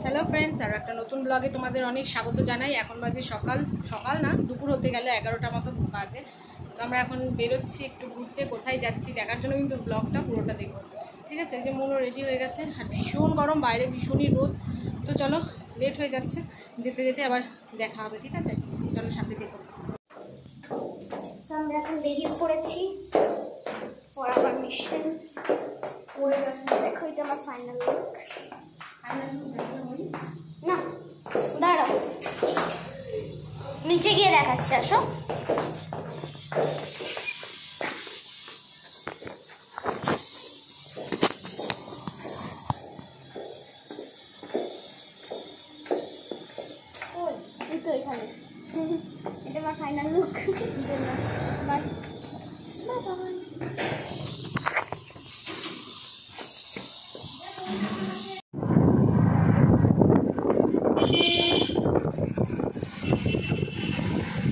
Hello friends, আর একটা নতুন ব্লগে তোমাদের অনেক স্বাগত জানাই। এখন বাজে সকাল না, দুপুর হতে গেলে 11টা মতো বাজে। তো আমরা এখন বেরোচ্ছি একটু ঘুরতে। কোথায় যাচ্ছি দেখার জন্য কিন্তু ব্লগটা পুরোটা দেখো, ঠিক আছে? যে মনও রেডি হয়ে গেছে, আর ভীষণ গরম, বাইরে ভীষণই রোদ। তো চলো, লেট হয়ে যাচ্ছে, যেতে যেতে আবার দেখা হবে, ঠিক আছে? চলো সাথে দেখো। আমরা এখন বেরিয়ে পড়েছি ফর পারমিশন। দেখো, এটা আমার ফাইনাল লুক। না দাঁড়াও, নিচে গিয়ে দেখাচ্ছি, আসো। তো এখানে এটা আমার final look. Bye bye bye.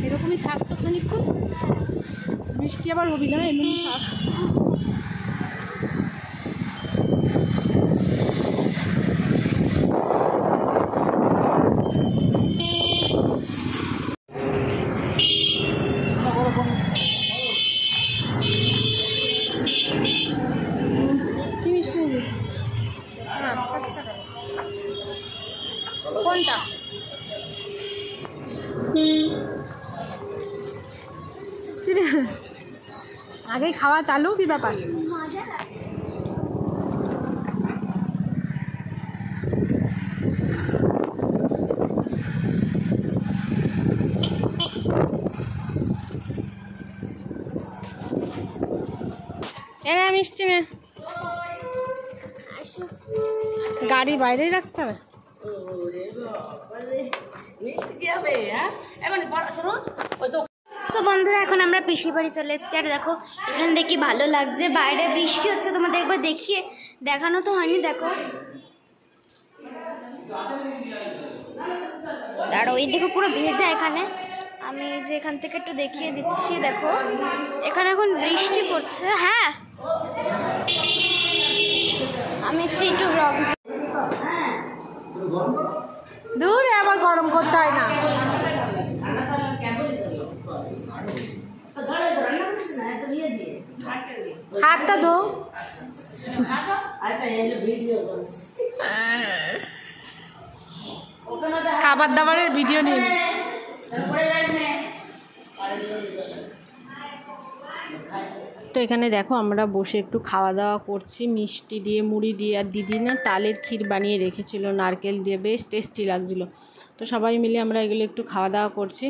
এরকমই থাকতো খানিক্ষণ, বৃষ্টি আবার হবি না, এমনি থাক। কি মিষ্টি নিবি? কোনটা? আগেই খাওয়া চালু, কি ব্যাপার? এরা মিষ্টি নে, গাড়ি বাইরেই রাখতে হবে। তো বন্ধুরা, এখন আমরা পিসি বাড়ি চলে এসেছি। আর দেখো এখান থেকে কি ভালো লাগছে, বাইরে বৃষ্টি হচ্ছে, তোমাদের একবার দেখিয়ে দেখানো তো হয়নি। দেখো দাঁড়াও, এই দেখো পুরো ভেজা এখানে। আমি যে এখান থেকে একটু দেখিয়ে দিচ্ছি, দেখো এখানে এখন বৃষ্টি পড়ছে। হ্যাঁ, আমি একটু ব্লগ দূরে আবার গরম করতে হয় না। হাতটা দো। খাবার দাবারের ভিডিও নিন। তো এখানে দেখো আমরা বসে একটু খাওয়া দাওয়া করছি, মিষ্টি দিয়ে, মুড়ি দিয়ে। আর দিদি না তালের ক্ষীর বানিয়ে রেখেছিল নারকেল দিয়ে, বেশ টেস্টি লাগছিলো। তো সবাই মিলে আমরা এগুলো একটু খাওয়া দাওয়া করছি।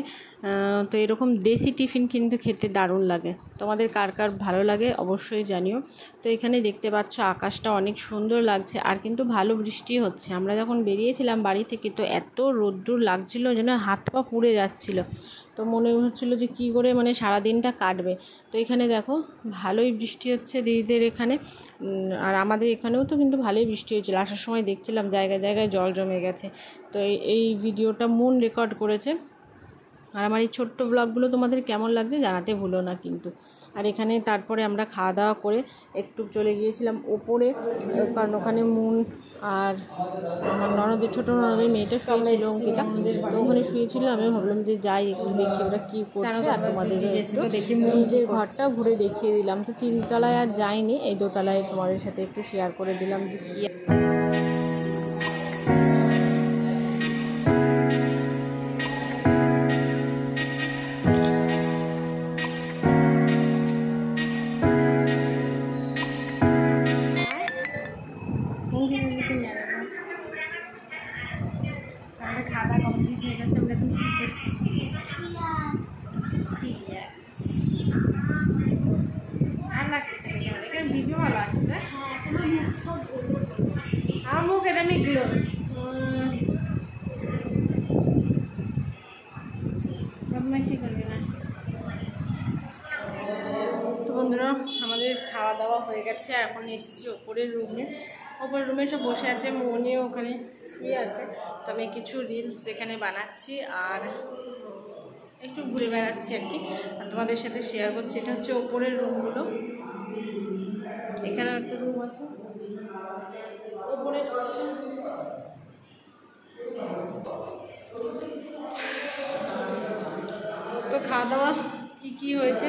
তো এরকম দেশি টিফিন কিন্তু খেতে দারুণ লাগে। তোমাদের কার কার ভালো লাগে অবশ্যই জানিও। তো এখানে দেখতে পাচ্ছ আকাশটা অনেক সুন্দর লাগছে, আর কিন্তু ভালো বৃষ্টি হচ্ছে। আমরা যখন বেরিয়েছিলাম বাড়ি থেকে, তো এত রোদ্দুর লাগছিল যেন হাত পা পুড়ে যাচ্ছিলো। তো মনে হচ্ছিলো যে কী করে মানে সারাদিনটা কাটবে। তো এখানে দেখো ভালোই বৃষ্টি হচ্ছে দিদিদের এখানে, আর আমাদের এখানেও তো কিন্তু ভালোই বৃষ্টি হয়েছিল। আসার সময় দেখছিলাম জায়গায় জায়গায় জল জমে গেছে। তো এই ভিডিওটা মন রেকর্ড করেছে। আর আমার এই ছোট্ট ব্লগগুলো তোমাদের কেমন লাগছে জানাতে ভুলো না কিন্তু। আর এখানে তারপরে আমরা খাওয়া দাওয়া করে একটু চলে গিয়েছিলাম ওপরে, কারণ ওখানে মুন আর আমার ননদের ছোটো ননদের মেয়েটা শুয়েছিল, অঙ্কিতা। তো ওখানে শুয়েছিল, আমি ভাবলাম যে যাই একটু দেখি ওরা কী করছে, আর তোমাদের একটু নিজের ঘরটা ঘুরে দেখিয়ে দিলাম। তো 3 তলায় আর যাইনি, এই 2 তলায় তোমাদের সাথে একটু শেয়ার করে দিলাম যে কী। খাওয়া কমপ্লিট হয়ে গেছে, আমরা এখন কী করছি? আর লাগছে, এখানে ভিডিও ভালো আসছে। বদমাইশি করবি না। তো বন্ধুরা আমাদের খাওয়া দাওয়া হয়ে গেছে, এখন এসেছি ওপরের রুমে সব বসে আছে, মনিও ওখানে শুয়ে আছে। তো আমি কিছু রিলস এখানে বানাচ্ছি আর একটু ঘুরে বেড়াচ্ছি আর কি, আর তোমাদের সাথে শেয়ার করছি। এটা হচ্ছে ওপরের রুমগুলো, এখানে একটা রুম আছে ওপরে। তো খাওয়া দাওয়া কী হয়েছে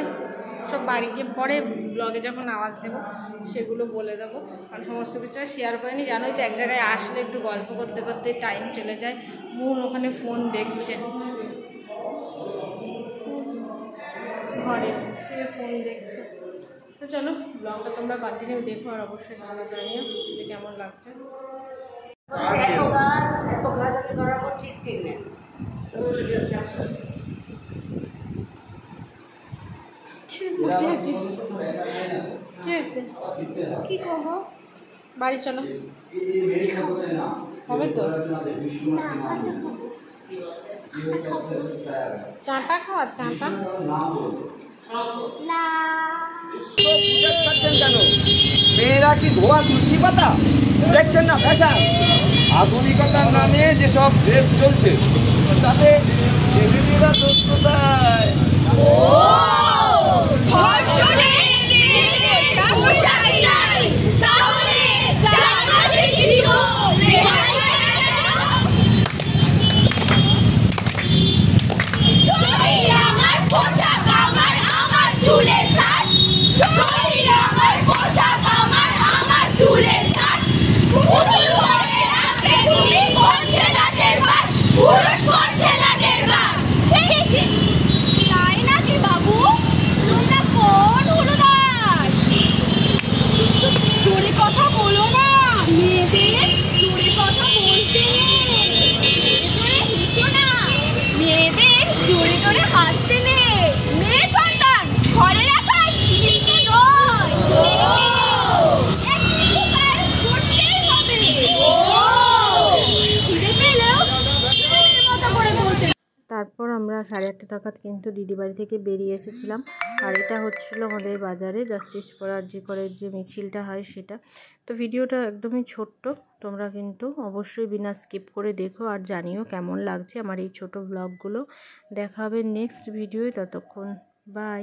সব বাড়ি গিয়ে পরে ব্লগে যখন আওয়াজ দেবো সেগুলো বলে দেবো, কারণ সমস্ত কিছু শেয়ার করিনি। জানোই তো এক জায়গায় আসলে একটু গল্প করতে করতে টাইম চলে যায়। মন ওখানে ফোন দেখছে, ঘরে শুয়ে ফোন দেখছে। তো চলো ব্লগটা তোমরা কন্টিনিউ দেখো আর অবশ্যই তোমরা জানিও যে কেমন লাগছে। কি করবো? বাড়ি চলো, হবে তো চাটা খাওয়া, চাটা মেয়েরা কি ধোয়া তুলসী পাতা দেখছেন না? ফ্যাশন আধুনিকতার নামে যেসব ড্রেস চলছে তাতে ছেলেমেয়েরা দোষ কোথায়? তারপর আমরা 8:30 নাগাদ কিন্তু দিদি বাড়ি থেকে বেরিয়ে এসেছিলাম। আর এটা হচ্ছিল আমাদের বাজারে জাস্টিস ফর আরজি করের যে মিছিলটা হয় সেটা। তো ভিডিওটা একদমই ছোট্ট, তোমরা কিন্তু অবশ্যই বিনা স্কিপ করে দেখো আর জানিও কেমন লাগছে আমার এই ছোট ব্লগগুলো। দেখা হবে নেক্সট ভিডিওয়, ততক্ষণ বাই।